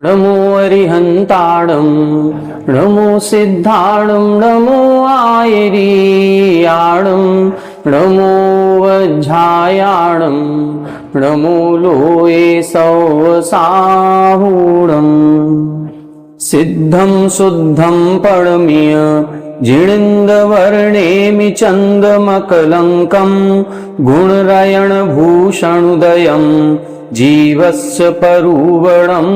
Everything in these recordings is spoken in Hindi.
नमो अरिहंताणं नमो सिद्धाणं नमो आयरीयाणं नमो वज्झायाणं नमो लोये सौवसाहूणम् सिद्धं शुद्धं परमीय जिणिन्दवर्णेमि चन्दमकलङ्कं गुणरयणभूषणुदयं जीवस्य परुवणं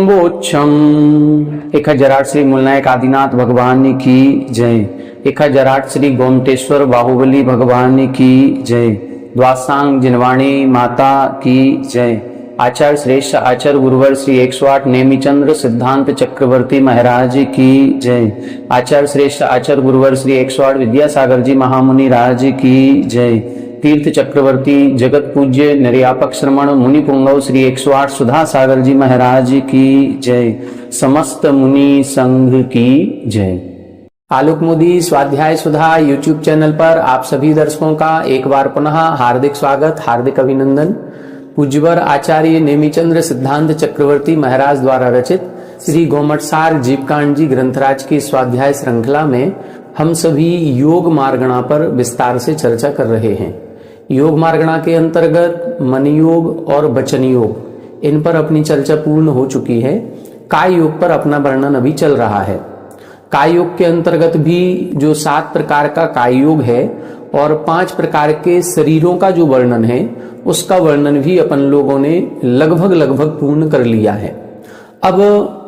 वोच्छम्। 1008 श्री मूलनायक आदिनाथ भगवान की जय। 1008 श्री गोमटेश्वर बाहुबली भगवान की जय। द्वासांग जिनवाणी माता की जय। आचार्य श्रेष्ठ आचार्य गुरुवर श्री 108 नेमिचंद्र सिद्धांत चक्रवर्ती महाराज की जय। आचार्य श्रेष्ठ आचार्य गुरुवर श्री 108 विद्यासागर जी महामुनि राज की जय। तीर्थ चक्रवर्ती जगत पूज्य निर्यापक श्रमण मुनि पुंगव श्री 108 सुधा सागर जी महाराज की जय। समस्त मुनि संघ की जय। आलोक मोदी स्वाध्याय सुधा यूट्यूब चैनल पर आप सभी दर्शकों का एक बार पुनः हार्दिक स्वागत, हार्दिक अभिनंदन। पूज्यवर आचार्य नेमिचंद्र सिद्धांत चक्रवर्ती महाराज द्वारा रचित श्री गोमटसार जीवकांड जी ग्रंथराज की स्वाध्याय श्रृंखला में हम सभी योग मार्गणा पर विस्तार से चर्चा कर रहे हैं। योग मार्गणा के अंतर्गत मन योग और वचन योग, इन पर अपनी चर्चा पूर्ण हो चुकी है। काय योग पर अपना वर्णन अभी चल रहा है। काय योग के अंतर्गत भी जो 7 प्रकार का काय योग है और 5 प्रकार के शरीरों का जो वर्णन है, उसका वर्णन भी अपन लोगों ने लगभग पूर्ण कर लिया है। अब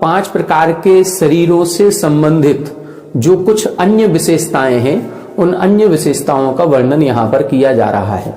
5 प्रकार के शरीरों से संबंधित जो कुछ अन्य विशेषताएं हैं, उन अन्य विशेषताओं का वर्णन यहाँ पर किया जा रहा है।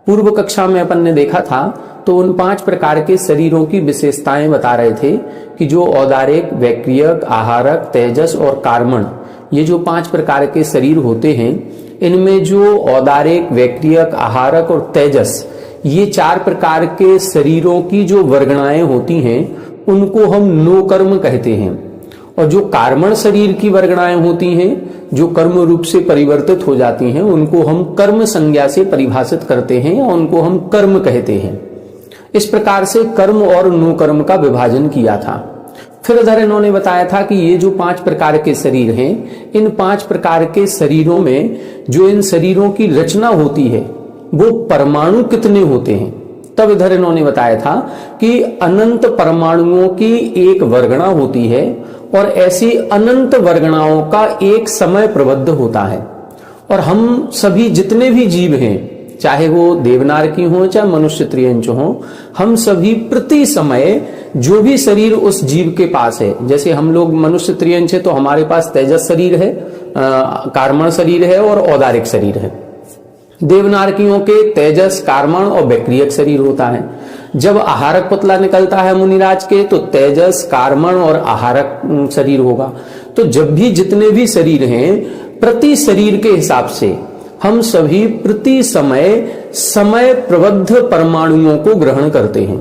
पूर्व कक्षा में अपन ने देखा था तो उन 5 प्रकार के शरीरों की विशेषताएं बता रहे थे कि जो औदारिक, वैक्रियक, आहारक, तेजस और कार्मण, ये जो 5 प्रकार के शरीर होते हैं, इनमें जो औदारिक, वैक्रियक, आहारक और तेजस, ये 4 प्रकार के शरीरों की जो वर्गणाएं होती हैं, उनको हम नो कर्म कहते हैं। और जो कार्मण शरीर की वर्गणाएं होती हैं, जो कर्म रूप से परिवर्तित हो जाती हैं, उनको हम कर्म संज्ञा से परिभाषित करते हैं या उनको हम कर्म कहते हैं। इस प्रकार से कर्म और नो कर्म का विभाजन किया था। फिर इधर इन्होंने बताया था कि ये जो 5 प्रकार के शरीर हैं, इन 5 प्रकार के शरीरों में जो इन शरीरों की रचना होती है, वो परमाणु कितने होते हैं। तब इधर इन्होंने बताया था कि अनंत परमाणुओं की एक वर्गणा होती है और ऐसी अनंत वर्गणाओं का एक समय प्रबद्ध होता है। और हम सभी जितने भी जीव हैं, चाहे वो देवनार की हो चाहे मनुष्य त्रियंच हो, हम सभी प्रति समय जो भी शरीर उस जीव के पास है, जैसे हम लोग मनुष्य त्रियंच है तो हमारे पास तेजस शरीर है, कार्मण शरीर है और औदारिक शरीर है। देवनारकियों के तेजस, कार्मण और वैक्रियक शरीर होता है। जब आहारक पुतला निकलता है मुनिराज के, तो तेजस, कार्मण और आहारक शरीर होगा। तो जब भी जितने भी शरीर हैं, प्रति शरीर के हिसाब से हम सभी प्रति समय प्रबद्ध परमाणुओं को ग्रहण करते हैं।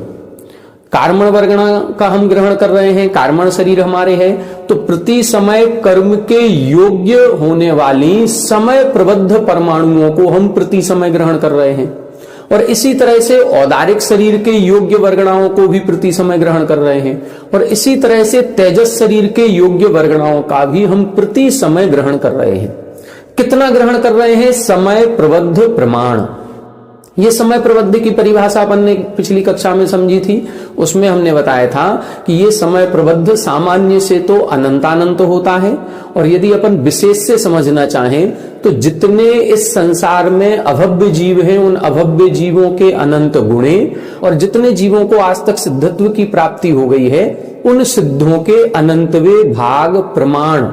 कार्मण वर्गणा का हम ग्रहण कर रहे हैं, कार्मण शरीर हमारे हैं, तो प्रति समय कर्म के योग्य होने वाली समय प्रबद्ध परमाणुओं को हम प्रति समय ग्रहण कर रहे हैं। और इसी तरह से औदारिक शरीर के योग्य वर्गणाओं को भी प्रति समय ग्रहण कर रहे हैं। और इसी तरह से तेजस शरीर के योग्य वर्गणाओं का भी हम प्रति समय ग्रहण कर रहे हैं। कितना ग्रहण कर रहे हैं? समय प्रबद्ध प्रमाण। ये समय प्रबद्ध की परिभाषा अपन ने पिछली कक्षा में समझी थी। उसमें हमने बताया था कि ये समय प्रबद्ध सामान्य से तो अनंतानंत होता है, और यदि अपन विशेष से समझना चाहें तो जितने इस संसार में अभव्य जीव हैं, उन अभव्य जीवों के अनंत गुणे, और जितने जीवों को आज तक सिद्धत्व की प्राप्ति हो गई है, उन सिद्धों के अनंतवे भाग प्रमाण,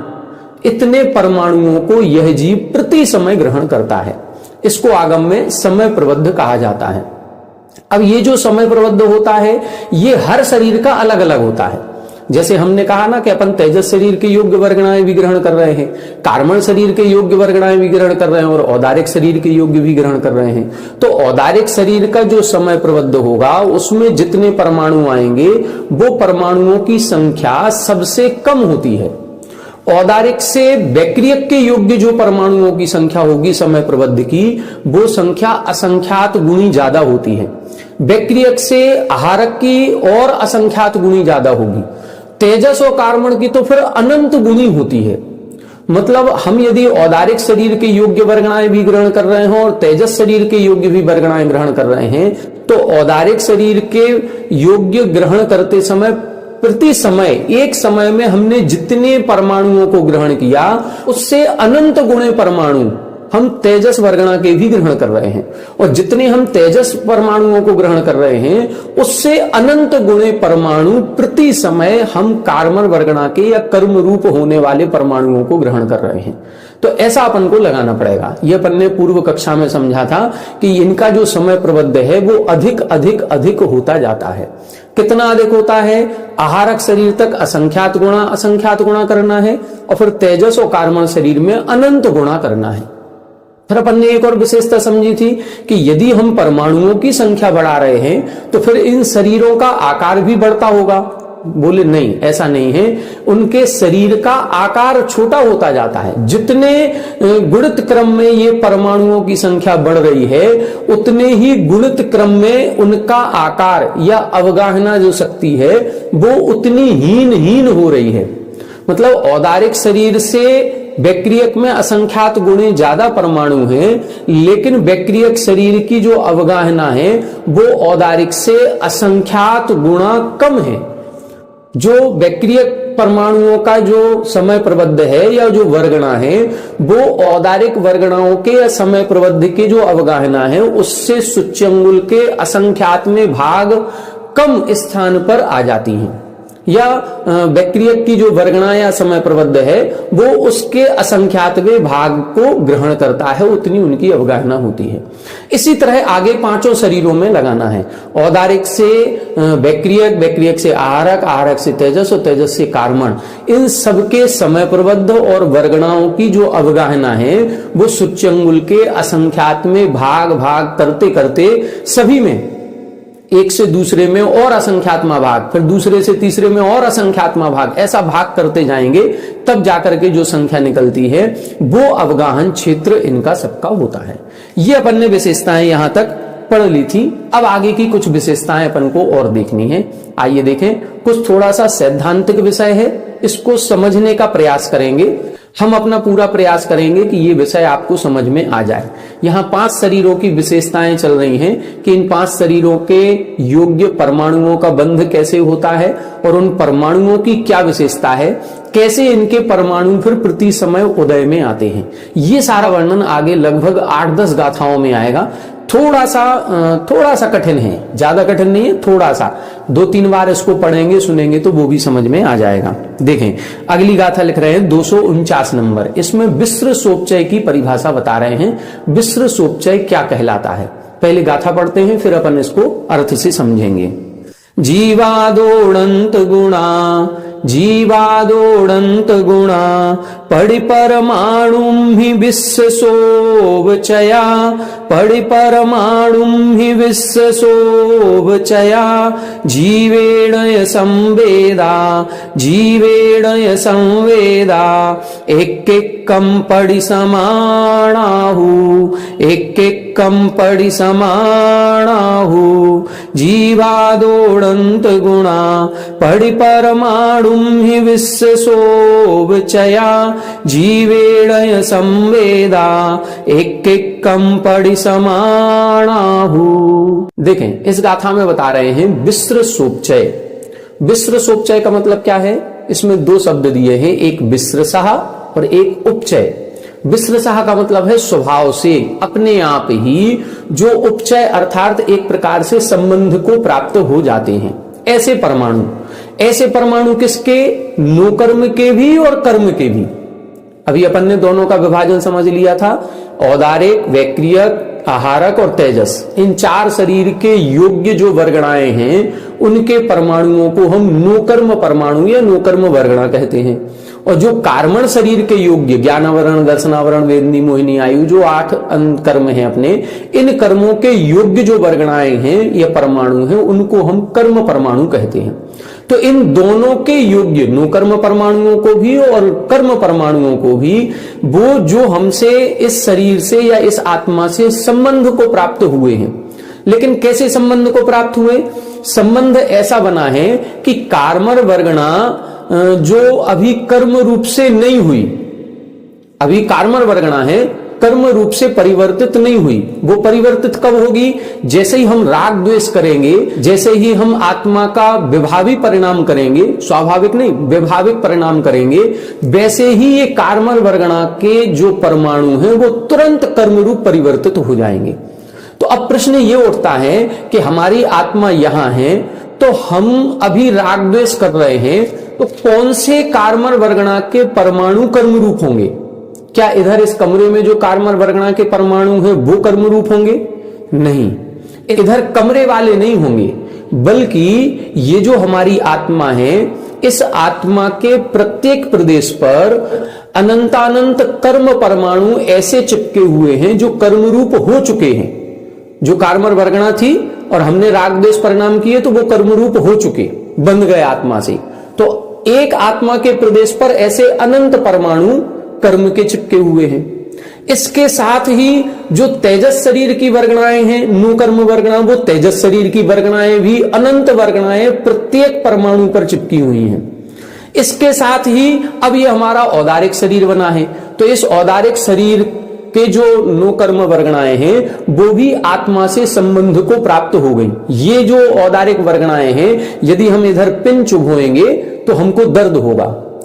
इतने परमाणुओं को यह जीव प्रति समय ग्रहण करता है। इसको आगम में समय प्रबद्ध कहा जाता है। अब ये जो समय प्रबद्ध होता है, ये हर शरीर का अलग अलग होता है। जैसे हमने कहा ना कि अपन तेजस शरीर के योग्य वर्गणाएं भी ग्रहण कर रहे हैं, कार्मण शरीर के योग्य वर्गणाएं भी ग्रहण कर रहे हैं और औदारिक शरीर के योग्य भी ग्रहण कर रहे हैं। तो औदारिक शरीर का जो समय प्रबद्ध होगा, उसमें जितने परमाणु आएंगे, वो परमाणुओं की संख्या सबसे कम होती है। औदारिक से वैक्रियक के योग्य जो परमाणुओं की संख्या होगी समय प्रबंध की, वो संख्या असंख्यात गुणी ज्यादा होती है। वैक्रियक से आहारक की और असंख्यात गुणी ज्यादा होगी। तेजस और कार्मण की तो फिर अनंत गुणी होती है। मतलब हम यदि औदारिक शरीर के योग्य वर्गणाएं भी ग्रहण कर रहे हैं और तेजस शरीर के योग्य भी वर्गणाएं ग्रहण कर रहे हैं, तो औदारिक शरीर के योग्य ग्रहण करते समय प्रति समय एक समय में हमने जितने परमाणुओं को ग्रहण किया उससे अनंत गुणे परमाणु हम तेजस वर्गणा के भी ग्रहण कर रहे हैं, और जितने हम तेजस परमाणुओं को ग्रहण कर रहे हैं उससे अनंत गुणे परमाणु प्रति समय हम कार्बन वर्गणा के या कर्म रूप होने वाले परमाणुओं को ग्रहण कर रहे हैं। तो ऐसा अपन को लगाना पड़ेगा। यह अपन ने पूर्व कक्षा में समझा था कि इनका जो समय प्रबंध है वो अधिक अधिक अधिक होता जाता है। कितना अधिक होता है? आहारक शरीर तक असंख्यात गुणा करना है, और फिर तेजस और कार्बन शरीर में अनंत गुणा करना है। फिर अपन ने एक और विशेषता समझी थी कि यदि हम परमाणुओं की संख्या बढ़ा रहे हैं तो फिर इन शरीरों का आकार भी बढ़ता होगा। बोले नहीं, ऐसा नहीं है, उनके शरीर का आकार छोटा होता जाता है। जितने गुणित क्रम में ये परमाणुओं की संख्या बढ़ रही है उतने ही गुणित क्रम में उनका आकार या अवगाहना जो शक्ति है वो उतनी हीन हो रही है। मतलब औदारिक शरीर से वैक्रियक में असंख्यात गुणे ज्यादा परमाणु हैं, लेकिन वैक्रियक शरीर की जो अवगाहना है वो औदारिक से असंख्यात गुणा कम है। जो वैक्रियक परमाणुओं का जो समय प्रबंध है या जो वर्गणा है वो औदारिक वर्गणाओं के या समय प्रबंध की जो अवगाहना है उससे सूच्यंगुल के असंख्यात में भाग कम स्थान पर आ जाती हैं, या वैक्रियक की जो वर्गणा या समय प्रबंध है वो उसके असंख्यातवें भाग को ग्रहण करता है, उतनी उनकी अवगाहना होती है। इसी तरह आगे पांचों शरीरों में लगाना है। औदारिक से वैक्रियक, वैक्रियक से आहारक, आहारक से तेजस और तेजस से कार्बन, इन सबके समय प्रबंध और वर्गणाओं की जो अवगाहना है वो सूच्यंगुल के असंख्यात में भाग करते करते सभी में एक से दूसरे में और असंख्यात्मा भाग, फिर दूसरे से तीसरे में और असंख्यात्मा भाग, ऐसा भाग करते जाएंगे तब जाकर के जो संख्या निकलती है वो अवगाहन क्षेत्र इनका सबका होता है। ये अपन ने विशेषताएं यहां तक पढ़ ली थी। अब आगे की कुछ विशेषताएं अपन को और देखनी है। आइए देखें, कुछ थोड़ा सा सैद्धांतिक विषय है, इसको समझने का प्रयास करेंगे। हम अपना पूरा प्रयास करेंगे कि ये विषय आपको समझ में आ जाए। यहाँ 5 शरीरों की विशेषताएं चल रही हैं कि इन 5 शरीरों के योग्य परमाणुओं का बंध कैसे होता है और उन परमाणुओं की क्या विशेषता है, कैसे इनके परमाणु फिर प्रति समय उदय में आते हैं। ये सारा वर्णन आगे लगभग 8-10 गाथाओं में आएगा। थोड़ा सा कठिन है, ज्यादा कठिन नहीं है, थोड़ा सा 2-3 बार इसको पढ़ेंगे सुनेंगे तो वो भी समझ में आ जाएगा। देखें, अगली गाथा लिख रहे हैं 249 नंबर। इसमें विस्र सोपचय की परिभाषा बता रहे हैं। विस्र सोपचय क्या कहलाता है, पहले गाथा पढ़ते हैं फिर अपन इसको अर्थ से समझेंगे। जीवादोड़ंत गुणा परिपरमाणुं हि विश्वसोवचया, परिपरमाणुं हि विश्वसोवचया, जीवेण संवेदा एक-एकं परिसमाणाहु, जीवादोड़ंत गुणा परिपरमाणुं हि विश्वसोवचया, जीवेण संवेदा एक-एकं परिसमाणाहु। देखें, इस गाथा में बता रहे हैं विस्र सोपचय। विस्र सोपचय का मतलब क्या है? इसमें 2 शब्द दिए हैं, एक विस्रसः और एक उपचय। विस्रसः का मतलब है स्वभाव से, अपने आप ही, जो उपचय अर्थात एक प्रकार से संबंध को प्राप्त हो जाते हैं। ऐसे परमाणु किसके? नोकर्म के भी और कर्म के भी। अभी अपन ने दोनों का विभाजन समझ लिया था। औदारिक, वैक्रियक, आहारक और तेजस, इन 4 शरीर के योग्य जो वर्गणाएं हैं उनके परमाणुओं को हम नोकर्म परमाणु या नोकर्म वर्गणा कहते हैं। और जो कार्बन शरीर के योग्य ज्ञानावरण, दर्शनावरण, वेदनी, मोहिनी, आयु, जो 8 कर्म हैं अपने, इन कर्मों के योग्य जो वर्गणाएं हैं या परमाणु हैं उनको हम कर्म परमाणु कहते हैं। तो इन दोनों के योग्य नोकर्म परमाणुओं को भी और कर्म परमाणुओं को भी वो जो हमसे इस शरीर से या इस आत्मा से संबंध को प्राप्त हुए हैं। लेकिन कैसे संबंध को प्राप्त हुए? संबंध ऐसा बना है कि कार्मर वर्गणा जो अभी कर्म रूप से नहीं हुई, अभी कार्मर वर्गणा है, कर्म रूप से परिवर्तित नहीं हुई। वो परिवर्तित कब होगी? जैसे ही हम राग द्वेष करेंगे, जैसे ही हम आत्मा का विभावी परिणाम करेंगे, स्वाभाविक नहीं विभाविक परिणाम करेंगे, वैसे ही ये कार्मर वर्गणा के जो परमाणु हैं वो तुरंत कर्म रूप परिवर्तित हो जाएंगे। तो अब प्रश्न ये उठता है कि हमारी आत्मा यहां है, तो हम अभी राग द्वेष कर रहे हैं, तो कौन से कार्मर वर्गणा के परमाणु कर्म रूप होंगे? क्या इधर इस कमरे में जो कार्मर वर्गणा के परमाणु हैं वो कर्म रूप होंगे? नहीं, इधर कमरे वाले नहीं होंगे, बल्कि ये जो हमारी आत्मा है, इस आत्मा के प्रत्येक प्रदेश पर अनंतानंत कर्म परमाणु ऐसे चिपके हुए हैं जो कर्म रूप हो चुके हैं। जो कार्मर वर्गणा थी और हमने राग द्वेष परिणाम किए तो वो कर्म रूप हो चुके, बंध गए आत्मा से। तो एक आत्मा के प्रदेश पर ऐसे अनंत परमाणु कर्म के चिपके हुए हैं। इसके साथ ही जो तेजस शरीर की वर्गणाएं हैं, नु कर्म वर्गणा, वो तेजस शरीर की वर्गणाएं भी अनंत वर्गणाएं प्रत्येक परमाणु पर चिपकी हुई हैं। इसके साथ ही अब ये हमारा औदारिक शरीर बना है, तो इस औदारिक शरीर के जो नो कर्म वर्गणाएं हैं वो भी आत्मा से संबंध को प्राप्त हो गई। ये जो औदारिक वर्गणाएं हैं, यदि हम इधर पिन चुभोएंगे तो हमको दर्द होगा।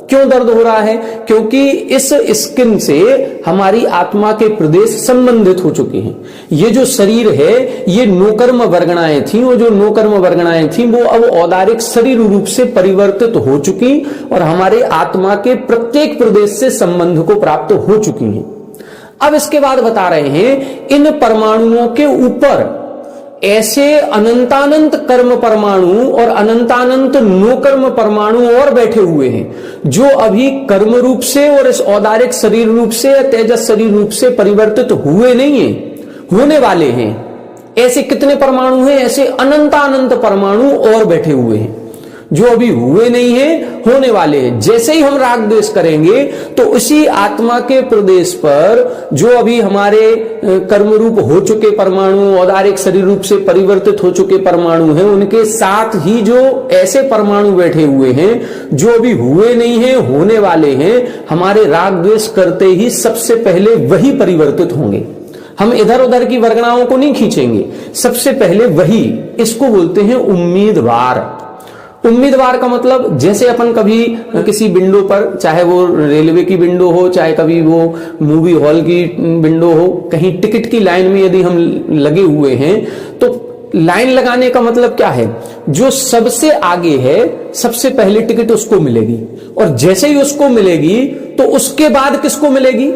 क्यों दर्द हो रहा है? क्योंकि इस स्किन से हमारी आत्मा के प्रदेश संबंधित हो चुके हैं। ये जो शरीर है ये नोकर्म वर्गणाएं थी, वो जो नोकर्म वर्गणाएं थी वो अब औदारिक शरीर रूप से परिवर्तित हो चुकी और हमारे आत्मा के प्रत्येक प्रदेश से संबंध को प्राप्त हो चुकी हैं। अब इसके बाद बता रहे हैं इन परमाणुओं के ऊपर ऐसे अनंतानंत कर्म परमाणु और अनंतानंत नो कर्म परमाणु और बैठे हुए हैं जो अभी कर्म रूप से और इस औदारिक शरीर रूप से या तेजस शरीर रूप से परिवर्तित हुए नहीं है, होने वाले हैं। ऐसे कितने परमाणु हैं? ऐसे अनंतानंत परमाणु और बैठे हुए हैं जो अभी हुए नहीं है, होने वाले हैं। जैसे ही हम राग द्वेष करेंगे तो उसी आत्मा के प्रदेश पर जो अभी हमारे कर्म रूप हो चुके परमाणु, औदारिक शरीर रूप से परिवर्तित हो चुके परमाणु हैं, उनके साथ ही जो ऐसे परमाणु बैठे हुए हैं जो अभी हुए नहीं है, होने वाले हैं, हमारे राग द्वेष करते ही सबसे पहले वही परिवर्तित होंगे। हम इधर उधर की वर्गणाओं को नहीं खींचेंगे, सबसे पहले वही। इसको बोलते हैं उम्मीदवार। उम्मीदवार का मतलब जैसे अपन कभी किसी विंडो पर, चाहे वो रेलवे की विंडो हो, चाहे कभी वो मूवी हॉल की विंडो हो, कहीं टिकट की लाइन में यदि हम लगे हुए हैं तो लाइन लगाने का मतलब क्या है? जो सबसे आगे है सबसे पहले टिकट उसको मिलेगी, और जैसे ही उसको मिलेगी तो उसके बाद किसको मिलेगी?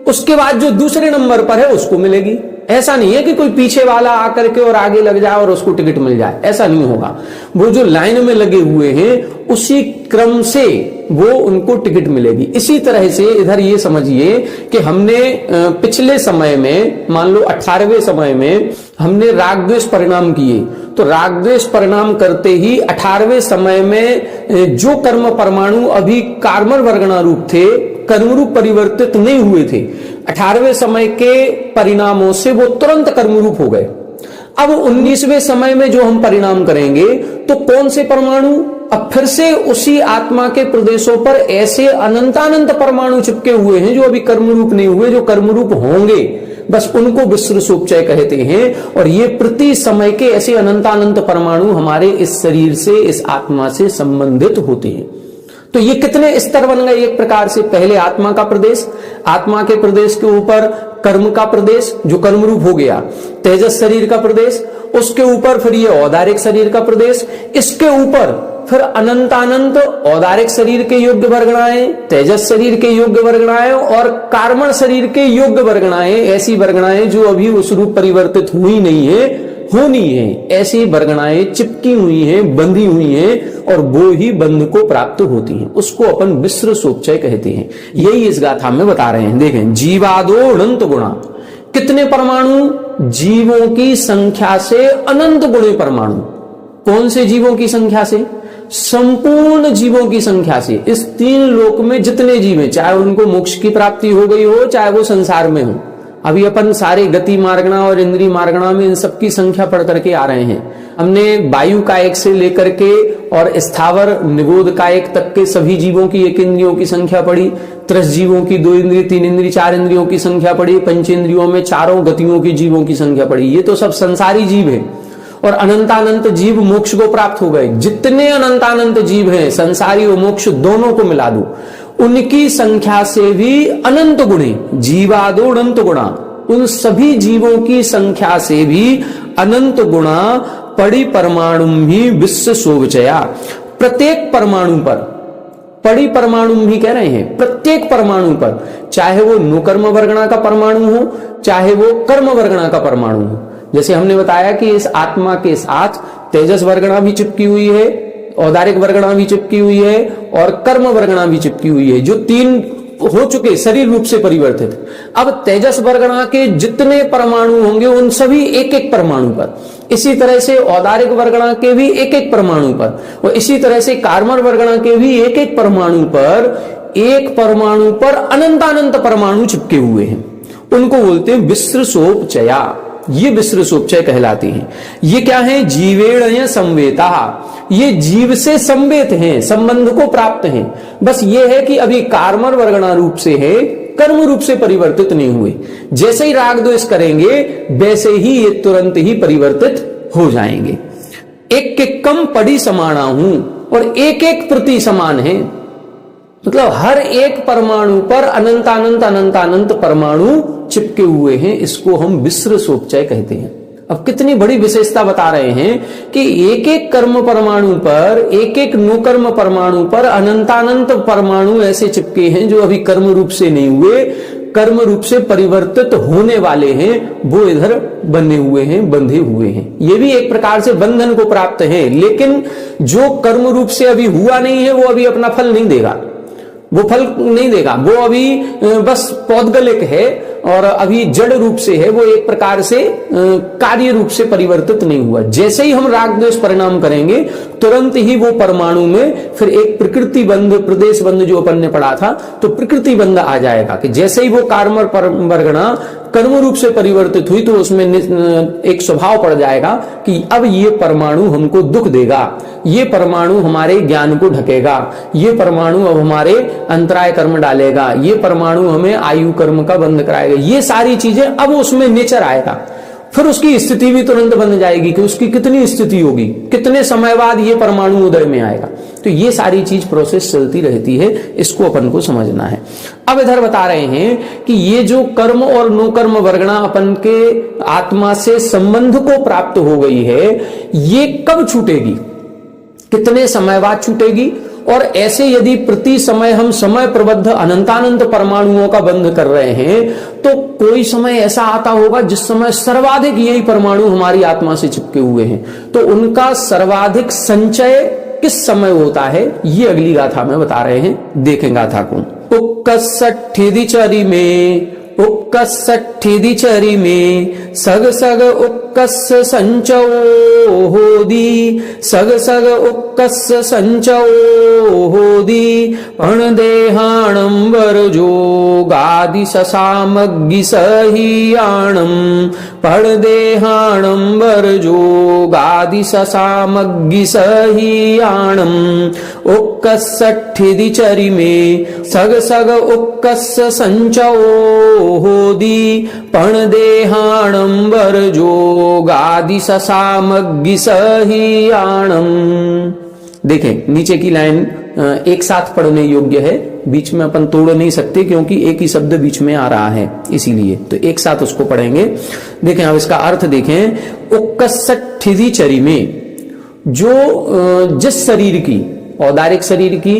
उसके बाद जो दूसरे नंबर पर है उसको मिलेगी। ऐसा नहीं है कि कोई पीछे वाला आकर के और आगे लग जाए और उसको टिकट मिल जाए, ऐसा नहीं होगा। वो जो लाइन में लगे हुए हैं उसी क्रम से वो उनको टिकट मिलेगी। इसी तरह से इधर ये समझिए कि हमने पिछले समय में, मान लो 18वें समय में हमने राग द्वेष परिणाम किए, तो राग द्वेष परिणाम करते ही 18वें समय में जो कर्म परमाणु अभी कार्मर वर्गणा रूप थे, कर्म रूप परिवर्तित नहीं हुए थे, 18वें समय के परिणामों से वो तुरंत कर्म रूप हो गए। अब 19वें समय में जो हम परिणाम करेंगे तो कौन से परमाणु? अब फिर से उसी आत्मा के प्रदेशों पर ऐसे अनंतानंत परमाणु चिपके हुए हैं जो अभी कर्म रूप नहीं हुए, जो कर्म रूप होंगे, बस उनको विसृसोपचय कहते हैं। और ये प्रति समय के ऐसे अनंतानंत परमाणु हमारे इस शरीर से, इस आत्मा से संबंधित होते हैं। तो ये कितने स्तर बन गए एक प्रकार से? पहले आत्मा का प्रदेश, आत्मा के प्रदेश के ऊपर कर्म का प्रदेश जो कर्म रूप हो गया, तेजस शरीर का प्रदेश, उसके ऊपर फिर ये औदारिक शरीर का प्रदेश, इसके ऊपर फिर अनंतानंत औदारिक शरीर के योग्य वर्गणाएं, तेजस शरीर के योग्य वर्गणाएं और कार्मण शरीर के योग्य वर्गणाएं, ऐसी वर्गणाएं जो अभी उस रूप परिवर्तित हुई नहीं है, होनी है, ऐसी वर्गणाएं चिपकी हुई हैं, बंधी हुई हैं और वो ही बंध को प्राप्त होती हैं। उसको अपन विसृसोपचय कहते हैं। यही इस गाथा में बता रहे हैं। देखें, जीवादो अनंत गुणा, कितने परमाणु? जीवों की संख्या से अनंत गुणे परमाणु। कौन से जीवों की संख्या से? संपूर्ण जीवों की संख्या से, इस 3 लोक में जितने जीव हैं, चाहे उनको मोक्ष की प्राप्ति हो गई हो, चाहे वो संसार में हो। अभी अपन सारे गति मार्गणा और इंद्रिय मार्गणा में इन सबकी संख्या पढ़ करके आ रहे हैं। हमने वायु कायक से लेकर के और स्थावर निगोद कायक तक के सभी जीवों की 1 इंद्रियों की संख्या पढ़ी, त्रस जीवों की 2 इंद्रिय, 3 इंद्रिय, 4 इंद्रियों की संख्या पढ़ी, पंचेंद्रियों में चारों गतियों की जीवों की संख्या पढ़ी। ये तो सब संसारी जीव है और अनंतानंत जीव मोक्ष को प्राप्त हो गए। जितने अनंतानंत जीव हैं, संसारी और मोक्ष दोनों को मिला दो, उनकी संख्या से भी अनंत गुणे, जीवादो अनंत गुणा, उन सभी जीवों की संख्या से भी अनंत गुणा पड़ी परमाणु भी विश्व शोभचया। प्रत्येक परमाणु पर, पड़ी परमाणु भी कह रहे हैं, प्रत्येक परमाणु पर, चाहे वो नुकर्म वर्गणा का परमाणु हो, चाहे वो कर्म वर्गणा का परमाणु हो। जैसे हमने बताया कि इस आत्मा के साथ तेजस वर्गणा भी चिपकी हुई है, औदारिक वर्गणा भी चिपकी हुई है और कर्म वर्गणा भी चिपकी हुई है, जो 3 हो चुके शरीर रूप से परिवर्तित। अब तेजस वर्गणा के जितने परमाणु होंगे उन सभी 1-1 परमाणु पर, इसी तरह से औदारिक वर्गणा के भी 1-1 परमाणु पर, और इसी तरह से कार्मर वर्गणा के भी 1-1 परमाणु पर, एक परमाणु पर अनंतानंत परमाणु चिपके हुए हैं। उनको बोलते हैं विश्रसोपचया। ये विश्रसोपचय कहलाती हैं। ये क्या है? जीवेण संवेता, ये जीव से संवेत हैं, संबंध को प्राप्त हैं। बस ये है कि अभी कार्मर वर्गणा रूप से है, कर्म रूप से परिवर्तित नहीं हुए। जैसे ही राग द्वेष करेंगे वैसे ही ये तुरंत ही परिवर्तित हो जाएंगे। एक कम पड़ी समाना हूं और 1-1 प्रति समान है, मतलब हर एक परमाणु पर अनंतानंत अनंतानंत परमाणु चिपके हुए हैं। इसको हम विश्रसोपचय कहते हैं। अब कितनी बड़ी विशेषता बता रहे हैं कि 1-1 कर्म परमाणु पर, 1-1 नुकर्म परमाणु पर अनंतानंत परमाणु ऐसे चिपके हैं जो अभी कर्म रूप से नहीं हुए, कर्म रूप से परिवर्तित होने वाले हैं, वो इधर बने हुए हैं, बंधे हुए हैं। ये भी एक प्रकार से बंधन को प्राप्त है, लेकिन जो कर्म रूप से अभी हुआ नहीं है वो अभी अपना फल नहीं देगा, वो फल नहीं देगा, वो अभी बस पौद्गलिक है और अभी जड़ रूप से है, वो एक प्रकार से कार्य रूप से परिवर्तित नहीं हुआ। जैसे ही हम राग द्वेष परिणाम करेंगे तुरंत ही वो परमाणु में फिर एक प्रकृति बंध, प्रदेश बंध जो अपन ने पढ़ा था, तो प्रकृति बंध आ जाएगा कि जैसे ही वो कार्मर वर्गणा कर्म रूप से परिवर्तित हुई तो उसमें एक स्वभाव पड़ जाएगा कि अब ये परमाणु हमको दुख देगा, ये परमाणु हमारे ज्ञान को ढकेगा, ये परमाणु अब हमारे अंतराय कर्म डालेगा, ये परमाणु हमें आयु कर्म का बंध कराएगा। ये सारी चीजें अब उसमें नेचर आएगा। फिर उसकी स्थिति भी तुरंत बन जाएगी कि उसकी कितनी स्थिति होगी, कितने समय बाद ये परमाणु उदय में आएगा। तो ये सारी चीज प्रोसेस चलती रहती है, इसको अपन को समझना है। अब इधर बता रहे हैं कि ये जो कर्म और नो कर्म वर्गणा अपन के आत्मा से संबंध को प्राप्त हो गई है, ये कब छूटेगी, कितने समय बाद छूटेगी, और ऐसे यदि प्रति समय हम समय प्रबद्ध अनंतानंत परमाणुओं का बंध कर रहे हैं तो कोई समय ऐसा आता होगा जिस समय सर्वाधिक यही परमाणु हमारी आत्मा से चिपके हुए हैं। तो उनका सर्वाधिक संचय किस समय होता है, ये अगली गाथा में बता रहे हैं। देखें गाथा को। उक्कसठिदिचरी में, उक्कसठिदिचरी में सग सग उक्कस संचो होदी, सग सग उक्कस संचो होदी, पण देहाणं वरजो गादि ससामग्गि सहियाणं, पण देहाणं वरजो गादि ससामग्गि सहियाणं, उक्कसठिदिचरी में सग सग उक्कस संचो होदी, पण देहाणं वरजो गादि ससामग्गि सहियाणं। देखें नीचे की लाइन एक साथ पढ़ने योग्य है, बीच में अपन तोड़ नहीं सकते क्योंकि एक ही शब्द बीच में आ रहा है, इसीलिए तो एक साथ उसको पढ़ेंगे। देखें अब इसका अर्थ देखें। उक्कसठिदिचरी में, जो जिस शरीर की, औदारिक शरीर की,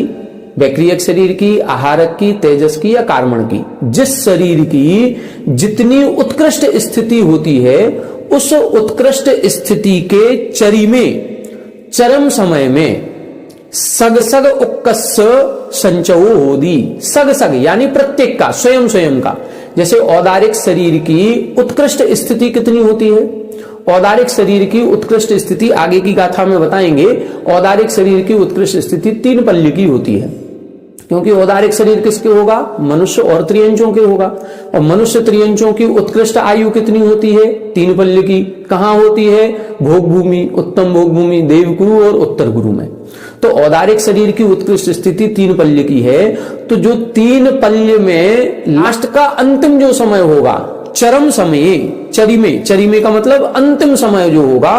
वैक्रियक शरीर की, आहारक की, तेजस की या कार्मण की, जिस शरीर की जितनी उत्कृष्ट स्थिति होती है, उस उत्कृष्ट स्थिति के चरी में, चरम समय में सग सग उक्कस संचो होदी, सग सग यानी प्रत्येक का, स्वयं स्वयं का। जैसे औदारिक शरीर की उत्कृष्ट स्थिति कितनी होती है, औदारिक शरीर की उत्कृष्ट स्थिति आगे की गाथा में बताएंगे। औदारिक शरीर की उत्कृष्ट स्थिति 3 पल्य की होती है, क्योंकि औदारिक शरीर किसके होगा? मनुष्य और त्रियंचों के होगा। और मनुष्य त्रियंचों की उत्कृष्ट आयु कितनी होती है? 3 पल्य की। कहां होती है? भोग भूमि, उत्तम भोग भूमि, देवगुरु और उत्तर गुरु में। तो औदारिक शरीर की उत्कृष्ट स्थिति 3 पल्य की है। तो जो 3 पल्य में लास्ट का अंतिम जो समय होगा, चरम समय, चरिमे का मतलब अंतिम समय जो होगा,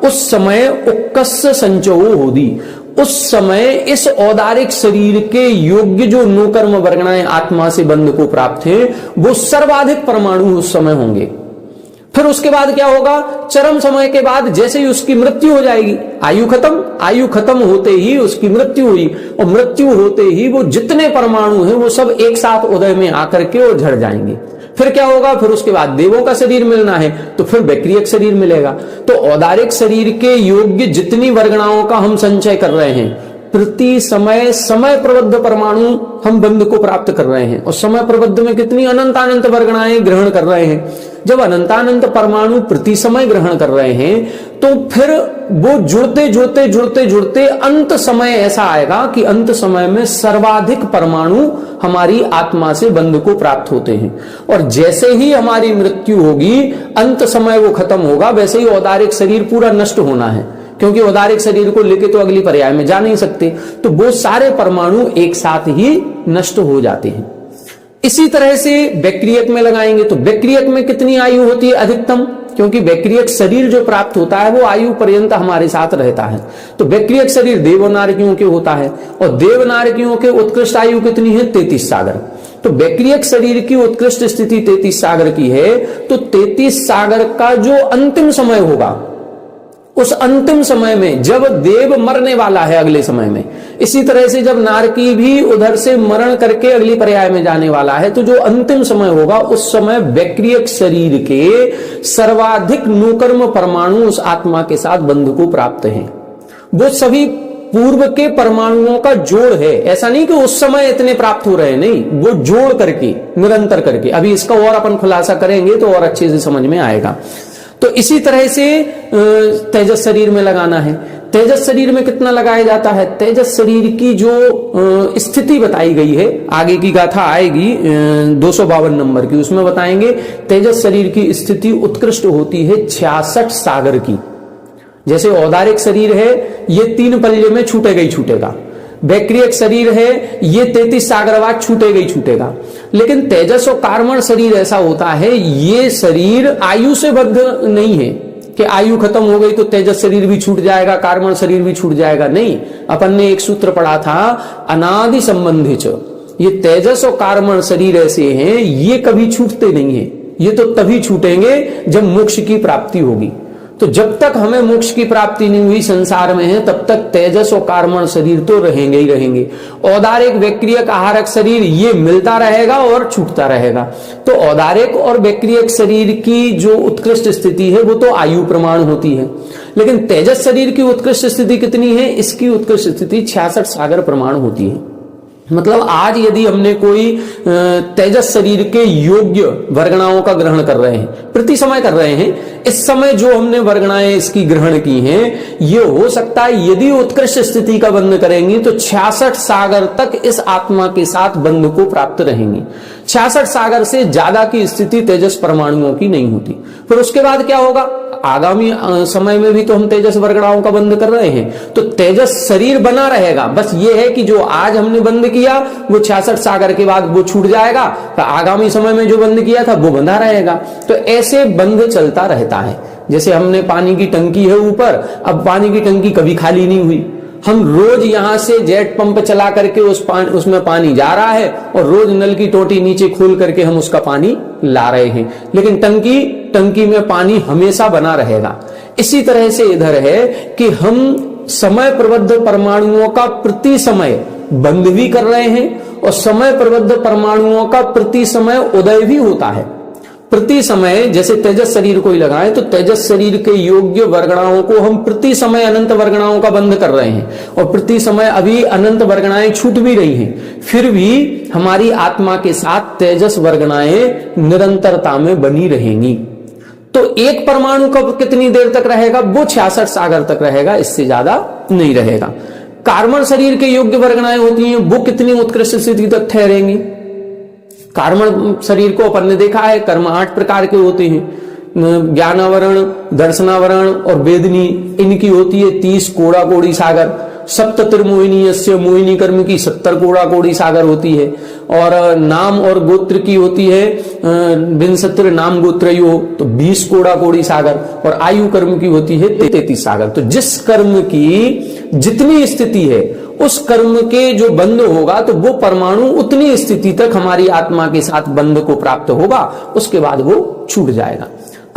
उस समय उक्कस्य संचो होदी, उस समय इस औदारिक शरीर के योग्य जो नोकर्म वर्गणाएं आत्मा से बंध को प्राप्त है, वो सर्वाधिक परमाणु उस समय होंगे। फिर उसके बाद क्या होगा? चरम समय के बाद जैसे ही उसकी मृत्यु हो जाएगी, आयु खत्म होते ही उसकी मृत्यु हुई, और मृत्यु होते ही वो जितने परमाणु हैं वो सब एक साथ उदय में आकर के और झड़ जाएंगे। फिर क्या होगा? फिर उसके बाद देवों का शरीर मिलना है, तो फिर वैक्रियक शरीर मिलेगा। तो औदारिक शरीर के योग्य जितनी वर्गणाओं का हम संचय कर रहे हैं, प्रति समय प्रबद्ध परमाणु हम बंध को प्राप्त कर रहे हैं। और समय प्रबद्ध में कितनी अनंतानंत वर्गणाएं ग्रहण कर रहे हैं। जब अनंतानंत परमाणु प्रति समय ग्रहण कर रहे हैं, तो फिर वो जुड़ते अंत समय ऐसा आएगा कि अंत समय में सर्वाधिक परमाणु हमारी आत्मा से बंध को प्राप्त होते हैं। और जैसे ही हमारी मृत्यु होगी, अंत समय वो खत्म होगा, वैसे ही औदारिक शरीर पूरा नष्ट होना है, क्योंकि औदारिक शरीर को लेके तो अगली पर्याय में जा नहीं सकते। तो वो सारे परमाणु एक साथ ही नष्ट हो जाते हैं। इसी तरह से वैक्रियक में लगाएंगे, तो वैक्रियक में कितनी आयु होती है अधिकतम? क्योंकि वैक्रियक शरीर जो प्राप्त होता है वो आयु पर्यंत हमारे साथ रहता है। तो वैक्रियक शरीर देवनारकियों के होता है, और देवनारकियों के उत्कृष्ट आयु कितनी है? 33 सागर। तो वैक्रियक शरीर की उत्कृष्ट स्थिति 33 सागर की है। तो 33 सागर का जो अंतिम समय होगा, उस अंतिम समय में जब देव मरने वाला है अगले समय में, इसी तरह से जब नारकी भी उधर से मरण करके अगली पर्याय में जाने वाला है, तो जो अंतिम समय होगा उस समय वैक्रियक शरीर के सर्वाधिक नोकर्म परमाणु उस आत्मा के साथ बंध को प्राप्त हैं। वो सभी पूर्व के परमाणुओं का जोड़ है। ऐसा नहीं कि उस समय इतने प्राप्त हो रहे हैं, नहीं, वो जोड़ करके निरंतर करके। अभी इसका और अपन खुलासा करेंगे तो और अच्छे से समझ में आएगा। तो इसी तरह से तेजस शरीर में लगाना है। तेजस शरीर में कितना लगाया जाता है? तेजस शरीर की जो स्थिति बताई गई है, आगे की गाथा आएगी 252 नंबर की, उसमें बताएंगे तेजस शरीर की स्थिति उत्कृष्ट होती है 66 सागर की। जैसे औदारिक शरीर है, ये 3 पल्य में छूटेगा ही छूटेगा। वैक्रियक शरीर है, ये 33 सागरवाद छूटेगा ही छूटेगा। लेकिन तेजस और कार्मण शरीर ऐसा होता है, ये शरीर आयु से बद्ध नहीं है कि आयु खत्म हो गई तो तेजस शरीर भी छूट जाएगा, कार्मण शरीर भी छूट जाएगा। नहीं, अपन ने एक सूत्र पढ़ा था, अनादि संबंधित। ये तेजस और कार्मण शरीर ऐसे हैं, ये कभी छूटते नहीं है। ये तो तभी छूटेंगे जब मोक्ष की प्राप्ति होगी। तो जब तक हमें मोक्ष की प्राप्ति नहीं हुई संसार में है, तब तक तेजस और कार्मण शरीर तो रहेंगे ही रहेंगे। औदारिक वैक्रियक आहारक शरीर ये मिलता रहेगा और छूटता रहेगा। तो औदारिक और वैक्रियक शरीर की जो उत्कृष्ट स्थिति है वो तो आयु प्रमाण होती है, लेकिन तेजस शरीर की उत्कृष्ट स्थिति कितनी है? इसकी उत्कृष्ट स्थिति 66 सागर प्रमाण होती है। मतलब आज यदि हमने कोई तेजस शरीर के योग्य वर्गणाओं का ग्रहण कर रहे हैं, प्रति समय कर रहे हैं, इस समय जो हमने वर्गणाएं इसकी ग्रहण की हैं, ये हो सकता है यदि उत्कृष्ट स्थिति का बंध करेंगी तो 66 सागर तक इस आत्मा के साथ बंध को प्राप्त रहेंगी। 66 सागर से ज्यादा की स्थिति तेजस परमाणुओं की नहीं होती। फिर उसके बाद क्या होगा? आगामी समय में भी तो हम तेजस वर्गणाओं का बंध कर रहे हैं, तो तेजस शरीर बना रहेगा। बस ये है कि जो आज हमने बंद किया वो 66 सागर के बाद वो छूट जाएगा, तो आगामी समय में जो बंद किया था वो बंधा रहेगा। तो ऐसे बंध चलता रहता है। जैसे हमने पानी की टंकी है ऊपर, अब पानी की टंकी कभी खाली नहीं हुई, हम रोज यहां से जेट पंप चला करके उसमें पानी जा रहा है, और रोज नल की टोटी नीचे खोल करके हम उसका पानी ला रहे हैं, लेकिन टंकी में पानी हमेशा बना रहेगा। इसी तरह से इधर है कि हम समय प्रबद्ध परमाणुओं का प्रति समय बंद भी कर रहे हैं, और समय प्रबद्ध परमाणुओं का प्रति समय उदय भी होता है। प्रति समय जैसे तेजस शरीर को ही लगाएं तो तेजस शरीर के योग्य वर्गणाओं को हम प्रति समय अनंत वर्गणाओं का बंध कर रहे हैं, और प्रति समय अभी अनंत वर्गणाएं छूट भी रही हैं, फिर भी हमारी आत्मा के साथ तेजस वर्गणाएं निरंतरता में बनी रहेंगी। तो एक परमाणु कब कितनी देर तक रहेगा? वो 66 सागर तक रहेगा, इससे ज्यादा नहीं रहेगा। कार्बन शरीर के योग्य वर्गणाएं होती हैं, वो कितनी उत्कृष्ट स्थिति तक ठहरेंगी? कार्बन शरीर को अपन ने देखा है, कर्म 8 प्रकार के होते हैं, ज्ञानावरण, दर्शनावरण और वेदनी, इनकी होती है 30 कोड़ा कोड़ी सागर। सप्ततिर्मोहिनी यस्य, मोहिनी कर्म की 70 कोड़ा कोड़ी सागर होती है। और नाम और गोत्र की होती है विंशतिर नाम गोत्रयो, तो 20 कोड़ा कोड़ी सागर। और आयु कर्म की होती है 33 सागर। तो जिस कर्म की जितनी स्थिति है, उस कर्म के जो बंध होगा, तो वो परमाणु उतनी स्थिति तक हमारी आत्मा के साथ बंध को प्राप्त होगा, उसके बाद वो छूट जाएगा।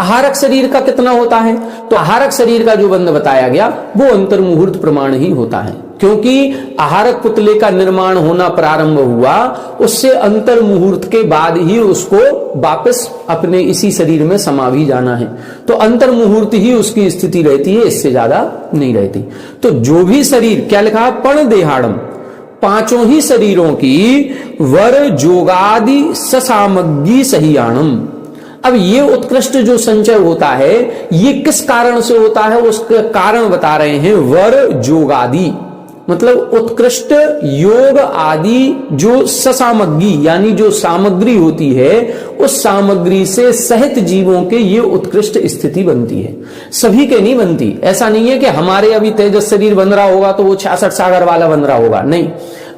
आहारक शरीर का कितना होता है? तो आहारक शरीर का जो बंध बताया गया वो अंतर्मुहूर्त प्रमाण ही होता है, क्योंकि आहारक पुतले का निर्माण होना प्रारंभ हुआ, उससे अंतर्मुहूर्त के बाद ही उसको वापस अपने इसी शरीर में समा भी जाना है। तो अंतर्मुहूर्त ही उसकी स्थिति रहती है, इससे ज्यादा नहीं रहती। तो जो भी शरीर, क्या लिखा? पण देहाड़म, पांचों ही शरीरों की वर जोगादि ससामग्री सहियाणम। अब ये उत्कृष्ट जो संचय होता है, ये किस कारण से होता है? उसका कारण बता रहे हैं, वर जोगादि, मतलब उत्कृष्ट योग आदि जो ससामग्री यानी जो सामग्री होती है, उस सामग्री से सहित जीवों के ये उत्कृष्ट स्थिति बनती है। सभी के नहीं बनती। ऐसा नहीं है कि हमारे अभी तेजस शरीर बन रहा होगा तो वो 66 सागर वाला बन रहा होगा, नहीं।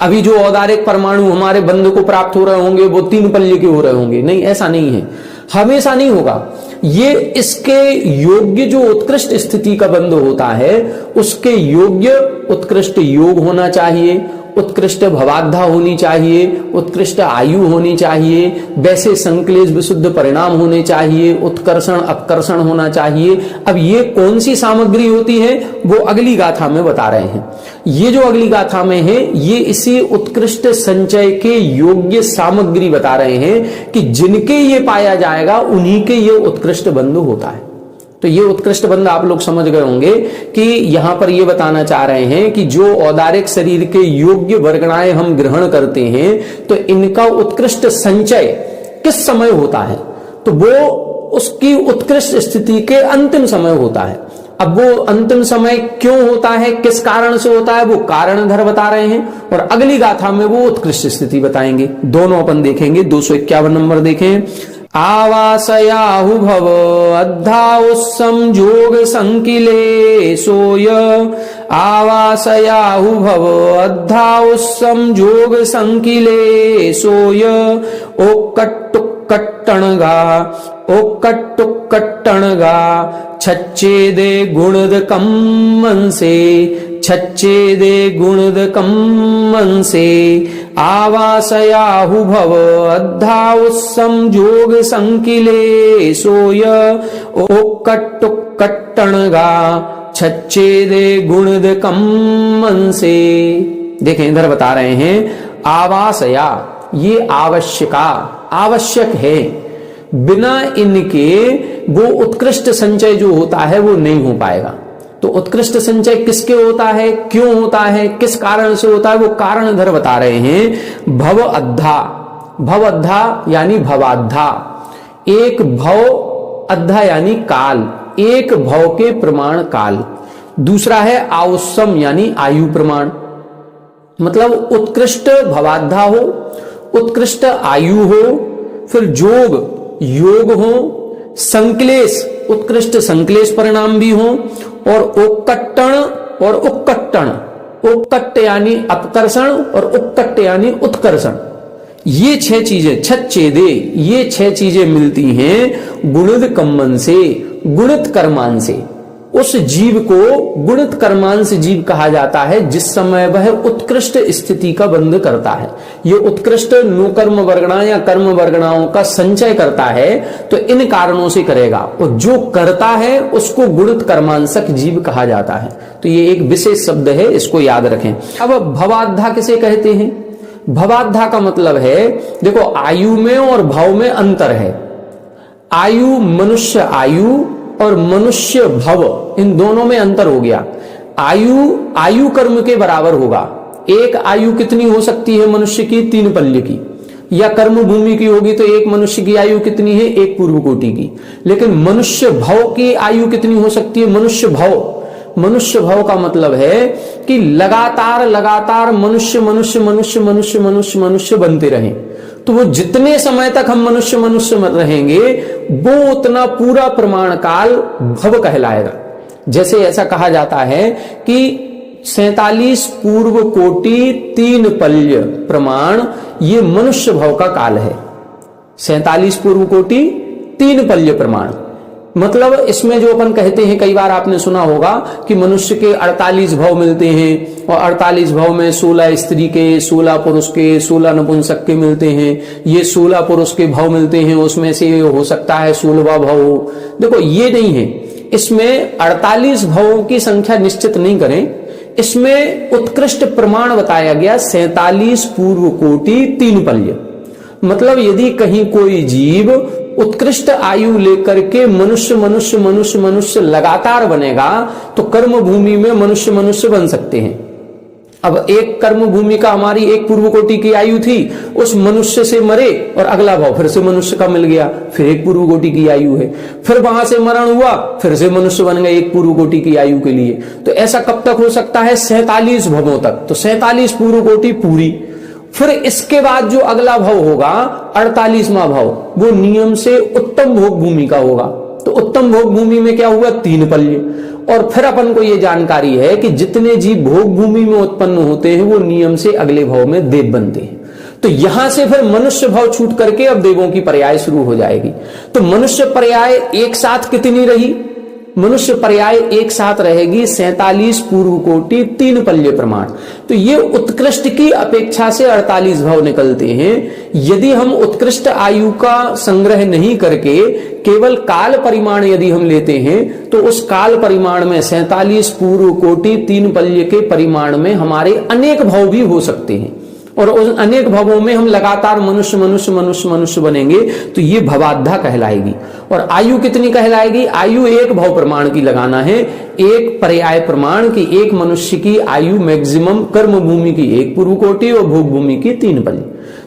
अभी जो औदारिक परमाणु हमारे बंध को प्राप्त हो रहे होंगे वो 3 पल्ले के हो रहे होंगे, नहीं, ऐसा नहीं है, हमेशा नहीं होगा। ये इसके योग्य जो उत्कृष्ट स्थिति का बंध होता है, उसके योग्य उत्कृष्ट योग होना चाहिए, उत्कृष्ट भवाद्धा होनी चाहिए, उत्कृष्ट आयु होनी चाहिए, वैसे संक्लेश विशुद्ध परिणाम होने चाहिए, उत्कर्षण अपकर्षण होना चाहिए। अब ये कौन सी सामग्री होती है वो अगली गाथा में बता रहे हैं। ये जो अगली गाथा में है, ये इसी उत्कृष्ट संचय के योग्य सामग्री बता रहे हैं कि जिनके ये पाया जाएगा उन्हीं के ये उत्कृष्ट बंधु होता है। तो ये उत्कृष्ट बंध आप लोग समझ गए होंगे कि यहां पर ये बताना चाह रहे हैं कि जो औदारिक शरीर के योग्य वर्गणाएं हम ग्रहण करते हैं, तो इनका उत्कृष्ट संचय किस समय होता है? तो वो उसकी उत्कृष्ट स्थिति के अंतिम समय होता है। अब वो अंतिम समय क्यों होता है, किस कारण से होता है, वो कारणधर बता रहे हैं, और अगली गाथा में वो उत्कृष्ट स्थिति बताएंगे। दोनों अपन देखेंगे। 251 नंबर देखें। आवासयाहु भव अद्धाउस्सम जोग संकिले सोय, आवासयाहु भव अद्धाउस्सम जोग संकिले सोय, ओक्कट्टुक्कट्टणगा ओक्कट्टुक्कट्टणगा छच्चेदे गुणद कम्मंसे, छच्चेदे गुणद कम्मंसे, आवासयाहु भव अद्धाउस्सम जोग संकिले सोय, ओक्कट्टुक्कट्टणगा छच्चेदे गुणद कम्मंसे। देखें इधर बता रहे हैं, आवासया ये आवश्यक है, बिना इनके वो उत्कृष्ट संचय जो होता है वो नहीं हो पाएगा। तो उत्कृष्ट संचय किसके होता है, क्यों होता है, किस कारण से होता है, वो कारणधर बता रहे हैं। भव अद्धा यानी भवाद्धा, एक भव अद्धा यानी काल, एक भव के प्रमाण काल। दूसरा है आउस्सम यानी आयु प्रमाण, मतलब उत्कृष्ट भवाद्धा हो, उत्कृष्ट आयु हो, फिर जोग योग हो, संक्लेश उत्कृष्ट संक्लेश परिणाम भी हो, और ओक्कट्टण और उक्कट्टण, ओक्कट्ट यानी अपकर्षण और उक्कट्ट यानी उत्कर्षण। ये 6 चीजें, छच्चेदे, ये 6 चीजें मिलती हैं गुणित कम्मन से, गुणित कर्मान से। उस जीव को गुणित कर्मांश जीव कहा जाता है जिस समय वह उत्कृष्ट स्थिति का बंध करता है। ये उत्कृष्ट नुकर्म वर्गणा या कर्म वर्गणाओं का संचय करता है, तो इन कारणों से करेगा, और जो करता है उसको गुणित कर्मांशक जीव कहा जाता है। तो ये एक विशेष शब्द है, इसको याद रखें। अब भवाद्धा किसे कहते हैं? भवाद्धा का मतलब है, देखो आयु में और भाव में अंतर है। आयु मनुष्य आयु और मनुष्य भव, इन दोनों में अंतर हो गया। आयु कर्म के बराबर होगा। एक आयु कितनी हो सकती है मनुष्य की? 3 पल्ले की। या कर्म भूमि की होगी तो एक मनुष्य की आयु कितनी है, एक पूर्व कोटि की। लेकिन मनुष्य भव की आयु कितनी हो सकती है, मनुष्य भव। मनुष्य भव का मतलब है कि लगातार लगातार मनुष्य मनुष्य मनुष्य मनुष्य मनुष्य मनुष्य बनते रहें। तो वो जितने समय तक हम मनुष्य मनुष्य रहेंगे वो उतना पूरा प्रमाण काल भव कहलाएगा। जैसे ऐसा कहा जाता है कि 47 पूर्व कोटि 3 पल्य प्रमाण ये मनुष्य भव का काल है। 47 पूर्व कोटि 3 पल्य प्रमाण मतलब इसमें जो अपन कहते हैं, कई बार आपने सुना होगा कि मनुष्य के 48 भव मिलते हैं और 48 भव में 16 स्त्री के, 16 पुरुष के, 16 नपुंसक के मिलते हैं। ये 16 पुरुष के भव मिलते हैं, उसमें से हो सकता है 16वां भव हो। देखो ये नहीं है, इसमें 48 भवों की संख्या निश्चित नहीं करें। इसमें उत्कृष्ट प्रमाण बताया गया 47 पूर्व कोटि 3 पल्य। मतलब यदि कहीं कोई जीव उत्कृष्ट आयु लेकर के मनुष्य मनुष्य मनुष्य मनुष्य लगातार बनेगा तो कर्म भूमि में मनुष्य मनुष्य बन सकते हैं। अब एक कर्म भूमि का हमारी एक पूर्व कोटि की आयु थी, उस मनुष्य से मरे और अगला भाव फिर से मनुष्य का मिल गया, फिर एक पूर्व कोटि की आयु है। फिर वहां से मरण हुआ, फिर से मनुष्य बन गए एक पूर्व कोटि की आयु के लिए। तो ऐसा कब तक हो सकता है, 47 भवों तक। तो 47 पूर्व कोटि पूरी। फिर इसके बाद जो अगला भव होगा 48वां भव, वो नियम से उत्तम भोग भूमि का होगा। तो उत्तम भोग भूमि में क्या हुआ, 3 पल्य। और फिर अपन को ये जानकारी है कि जितने जीव भोग भूमि में उत्पन्न होते हैं वो नियम से अगले भव में देव बनते हैं। तो यहां से फिर मनुष्य भव छूट करके अब देवों की पर्याय शुरू हो जाएगी। तो मनुष्य पर्याय एक साथ कितनी रही, मनुष्य पर्याय एक साथ रहेगी 47 पूर्व कोटि 3 पल्य प्रमाण। तो ये उत्कृष्ट की अपेक्षा से 48 भव निकलते हैं। यदि हम उत्कृष्ट आयु का संग्रह नहीं करके केवल काल परिमाण यदि हम लेते हैं तो उस काल परिमाण में 47 पूर्व कोटि 3 पल्य के परिमाण में हमारे अनेक भव भी हो सकते हैं और उन अनेक भवों में हम लगातार मनुष्य मनुष्य मनुष्य मनुष्य बनेंगे तो ये भवाद्धा कहलाएगी। और आयु कितनी कहलाएगी, आयु एक भव प्रमाण की लगाना है, एक पर्याय प्रमाण की एक मनुष्य की आयु मैक्सिमम कर्म भूमि की एक पूर्व कोटि और भोग भूमि की 3 पल्य।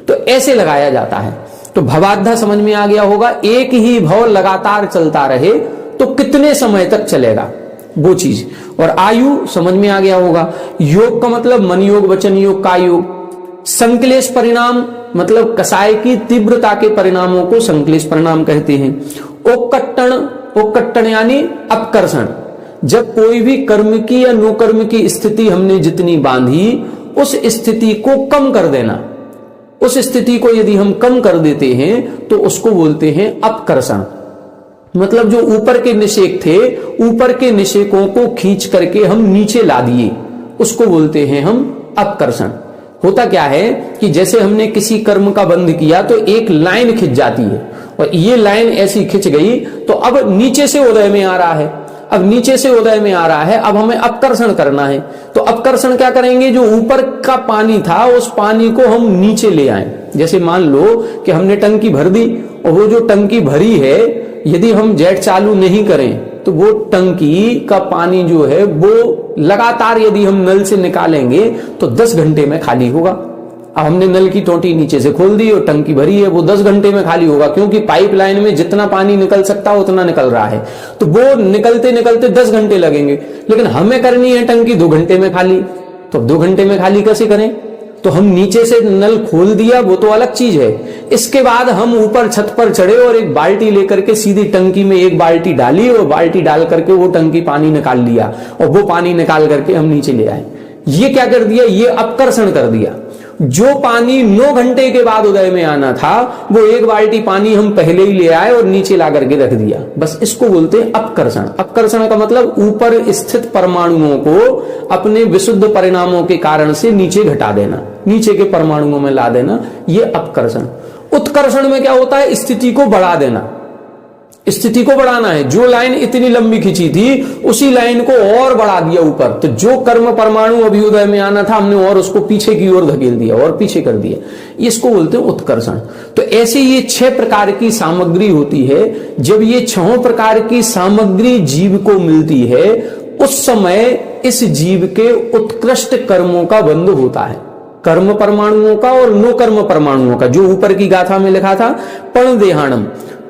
तो ऐसे लगाया जाता है। तो भवाद्धा समझ में आ गया होगा, एक ही भव लगातार चलता रहे तो कितने समय तक चलेगा वो चीज। और आयु समझ में आ गया होगा। योग का मतलब मन योग, वचन योग, काय योग। संक्लेश परिणाम मतलब कसाय की तीव्रता के परिणामों को संक्लेश परिणाम कहते हैं। ओक्कट्टण, ओक्कट्टण यानी अपकर्षण। जब कोई भी कर्म की या नो कर्म की स्थिति हमने जितनी बांधी उस स्थिति को कम कर देना, उस स्थिति को यदि हम कम कर देते हैं तो उसको बोलते हैं अपकर्षण। मतलब जो ऊपर के निषेक थे, ऊपर के निषेकों को खींच करके हम नीचे ला दिए, उसको बोलते हैं हम अपकर्षण। होता क्या है कि जैसे हमने किसी कर्म का बंध किया तो एक लाइन खिंच जाती है और ये लाइन ऐसी खिंच गई तो अब नीचे से उदय में आ रहा है, अब नीचे से उदय में आ रहा है, अब हमें अपकर्षण करना है। तो अपकर्षण क्या करेंगे, जो ऊपर का पानी था उस पानी को हम नीचे ले आए। जैसे मान लो कि हमने टंकी भर दी और वो जो टंकी भरी है यदि हम जेट चालू नहीं करें तो वो टंकी का पानी जो है वो लगातार यदि हम नल से निकालेंगे तो 10 घंटे में खाली होगा। अब हमने नल की टोटी नीचे से खोल दी और टंकी भरी है, वो 10 घंटे में खाली होगा क्योंकि पाइपलाइन में जितना पानी निकल सकता है उतना निकल रहा है। तो वो निकलते निकलते 10 घंटे लगेंगे, लेकिन हमें करनी है टंकी 2 घंटे में खाली। तो 2 घंटे में खाली कैसे करें, तो हम नीचे से नल खोल दिया वो तो अलग चीज है। इसके बाद हम ऊपर छत पर चढ़े और एक बाल्टी लेकर के सीधी टंकी में एक बाल्टी डाली और बाल्टी डाल करके वो टंकी पानी निकाल लिया और वो पानी निकाल करके हम नीचे ले आए। ये क्या कर दिया, ये अपकर्षण कर दिया। जो पानी 9 घंटे के बाद उदय में आना था वो एक बाल्टी पानी हम पहले ही ले आए और नीचे ला करके रख दिया। बस इसको बोलते हैं अपकर्षण। अपकर्षण का मतलब ऊपर स्थित परमाणुओं को अपने विशुद्ध परिणामों के कारण से नीचे घटा देना, नीचे के परमाणुओं में ला देना, ये अपकर्षण। उत्कर्षण में क्या होता है, स्थिति को बढ़ा देना, स्थिति को बढ़ाना है। जो लाइन इतनी लंबी खींची थी उसी लाइन को और बढ़ा दिया ऊपर। तो जो कर्म परमाणु अभी उदय में आना था हमने और उसको पीछे की ओर धकेल दिया और पीछे कर दिया, इसको बोलते हैं उत्कर्षण। तो ऐसे ये 6 प्रकार की सामग्री होती है। जब ये 6 प्रकार की सामग्री जीव को मिलती है उस समय इस जीव के उत्कृष्ट कर्मों का बंध होता है। कर्म परमाणुओं का और नो कर्म परमाणुओं का, जो ऊपर की गाथा में लिखा था पर्णदेहानम,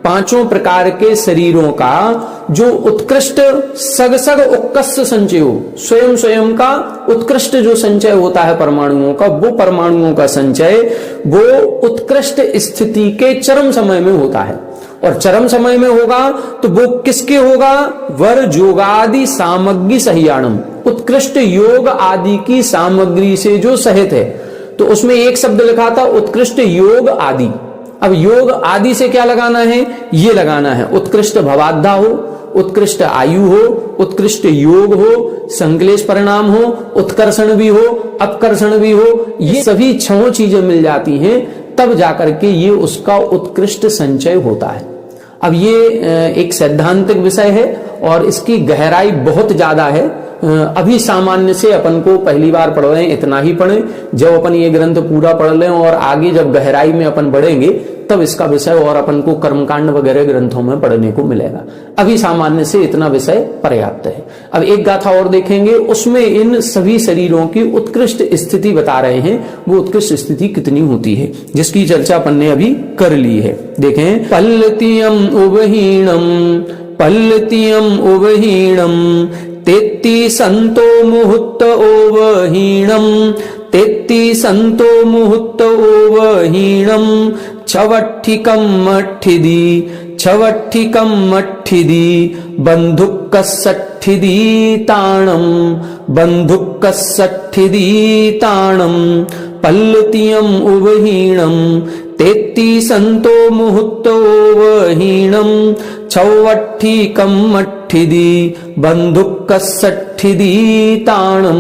पांचों प्रकार के शरीरों का जो उत्कृष्ट सग सग उत्कर्ष संचय हो, स्वयं स्वयं का उत्कृष्ट जो संचय होता है परमाणुओं का, वो परमाणुओं का संचय वो उत्कृष्ट स्थिति के चरम समय में होता है। और चरम समय में होगा तो वो किसके होगा? वर योगादि सामग्री सहियाणम, उत्कृष्ट योग आदि की सामग्री से जो सहित है। तो उसमें एक शब्द लिखा था उत्कृष्ट योग आदि। अब योग आदि से क्या लगाना है? ये लगाना है उत्कृष्ट भवाद्धा हो, उत्कृष्ट आयु हो, उत्कृष्ट योग हो, संक्लेश परिणाम हो, उत्कर्षण भी हो, अपकर्षण भी हो, ये सभी 6 चीजें मिल जाती हैं तब जाकर के ये उसका उत्कृष्ट संचय होता है। अब ये एक सैद्धांतिक विषय है और इसकी गहराई बहुत ज्यादा है। अभी सामान्य से अपन को पहली बार पढ़ रहे हैं, इतना ही पढ़ें। जब अपन ये ग्रंथ पूरा पढ़ लें और आगे जब गहराई में अपन बढ़ेंगे तब इसका विषय और अपन को कर्मकांड वगैरह ग्रंथों में पढ़ने को मिलेगा। अभी सामान्य से इतना विषय पर्याप्त है। अब एक गाथा और देखेंगे, उसमें इन सभी शरीरों की उत्कृष्ट स्थिति बता रहे हैं। वो उत्कृष्ट स्थिति कितनी होती है जिसकी चर्चा अपन ने अभी कर ली है। देखें, पल्लतियम उवहीणम तेत्ती संतो मुहूर्त ओवहीणम, तेत्ती संतो मुहूर्त ओवहीणम, छवट्ठिकम मठ्ठिदी बंधुक्कसट्ठिदी ताणम, बंधुक्कसट्ठिदी ताणम, पल्लतियम उवहीणम तेत्ती संतो मुहूर्त ओवहीणम, छवट्ठिकम मठ्ठिदी बंधुक्कसट्ठिदी ताणम।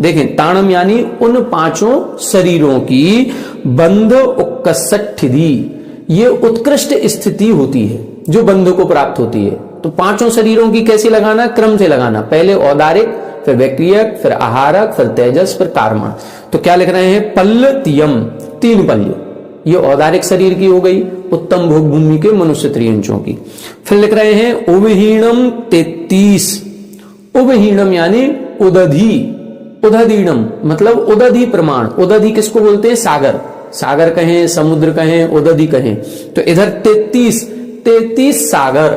देखें, ताणम यानी उन 5 शरीरों की बंध उक्कसट्ठिदी, ये उत्कृष्ट स्थिति होती है जो बंध को प्राप्त होती है। तो 5 शरीरों की कैसे लगाना? क्रम से लगाना, पहले औदारिक, फिर वैक्रियक, फिर आहारक, फिर तेजस, फिर कार्मण। तो क्या लिख रहे हैं? पल्लतियम, 3 पल्य, ये औदारिक शरीर की हो गई, उत्तम भोग भूमि के मनुष्य त्रियंचों की। फिर लिख रहे हैं उवहीणम 33, उवहीणम यानी उदधी, उदधीणम मतलब उदधी प्रमाण। उदधी किसको बोलते हैं? सागर, सागर कहें, समुद्र कहें, उदधी कहें। तो इधर 33 सागर,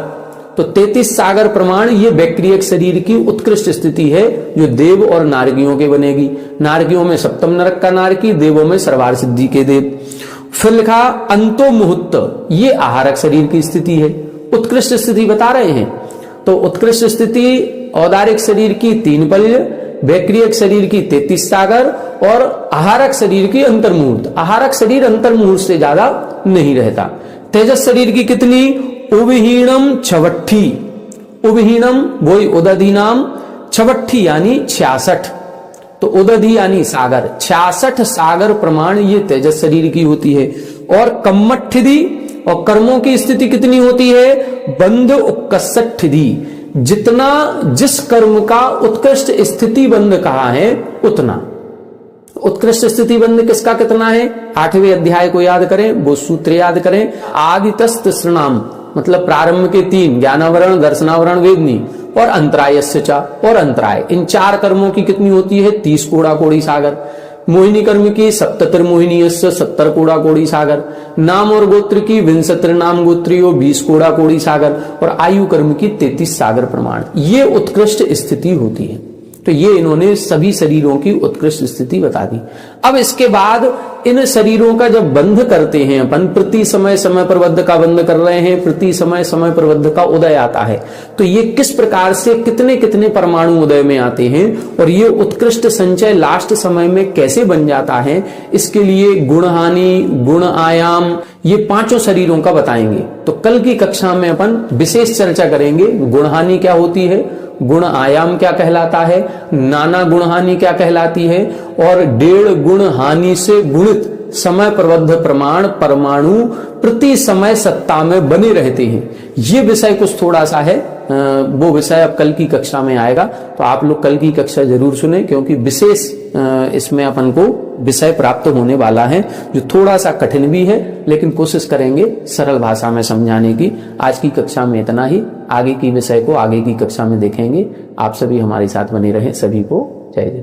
तो 33 सागर प्रमाण ये वैक्रियक शरीर की उत्कृष्ट स्थिति है जो देव और नारकियों के बनेगी। नारकियों में सप्तम नरक का नारकी, देवों में सर्वार सिद्धि के देव। फिर लिखा अंतो मुहूर्त, ये आहारक शरीर की स्थिति है, उत्कृष्ट स्थिति बता रहे हैं। तो उत्कृष्ट स्थिति औदारिक शरीर की 3 पल्य, वैक्रियक शरीर की 33 सागर और आहारक शरीर की अंतर्मुहूर्त। आहारक शरीर अंतर्मुहूर्त से ज्यादा नहीं रहता। तेजस शरीर की कितनी? उवहीणम 66, उवहीणम वही उदधी नाम, 66 यानी 66। तो उदधी यानी सागर, 66 सागर प्रमाण ये तेजस शरीर की होती है। और कम्मठिदी, और कर्मों की स्थिति कितनी होती है? बंध उक्कसट्ठिदी, जितना जिस कर्म का उत्कृष्ट स्थिति बंध कहा है उतना। उत्कृष्ट स्थिति बंध किसका कितना है? 8वें अध्याय को याद करें, वो सूत्र याद करें। आदितस्त्रणाम मतलब प्रारंभ के 3, ज्ञानावरण, दर्शनावरण, वेदनी, और अंतरायस्य चा, और अंतराय, इन 4 कर्मों की कितनी होती है? 30 कोड़ा कोड़ी सागर। मोहिनी कर्म की 77 मोहिनी 70 कोड़ा कोड़ी सागर। नाम और गोत्र की 69 नाम गोत्रियो 20 कोड़ा कोड़ी सागर। और आयु कर्म की 33 सागर प्रमाण। ये उत्कृष्ट स्थिति होती है। तो ये इन्होंने सभी शरीरों की उत्कृष्ट स्थिति बता दी। अब इसके बाद इन शरीरों का जब बंध करते हैं अपन, प्रति समय समय पर बद्ध का बंध कर रहे हैं, प्रति समय समय पर बद्ध का उदय आता है, तो ये किस प्रकार से कितने कितने परमाणु उदय में आते हैं और ये उत्कृष्ट संचय लास्ट समय में कैसे बन जाता है, इसके लिए गुण हानि, गुण आयाम, ये 5 शरीरों का बताएंगे। तो कल की कक्षा में अपन विशेष चर्चा करेंगे। गुण हानि क्या होती है, गुण आयाम क्या कहलाता है, नाना गुण हानि क्या कहलाती है, और 1.5 गुण हानि से गुणित समय प्रबद्ध प्रमाण परमाणु प्रति समय सत्ता में बने रहते हैं। ये विषय कुछ थोड़ा सा है, वो विषय अब कल की कक्षा में आएगा। तो आप लोग कल की कक्षा जरूर सुने, क्योंकि विशेष इसमें अपन को विषय प्राप्त होने वाला है जो थोड़ा सा कठिन भी है, लेकिन कोशिश करेंगे सरल भाषा में समझाने की। आज की कक्षा में इतना ही, आगे की विषय को आगे की कक्षा में देखेंगे। आप सभी हमारे साथ बने रहें। सभी को जय जय।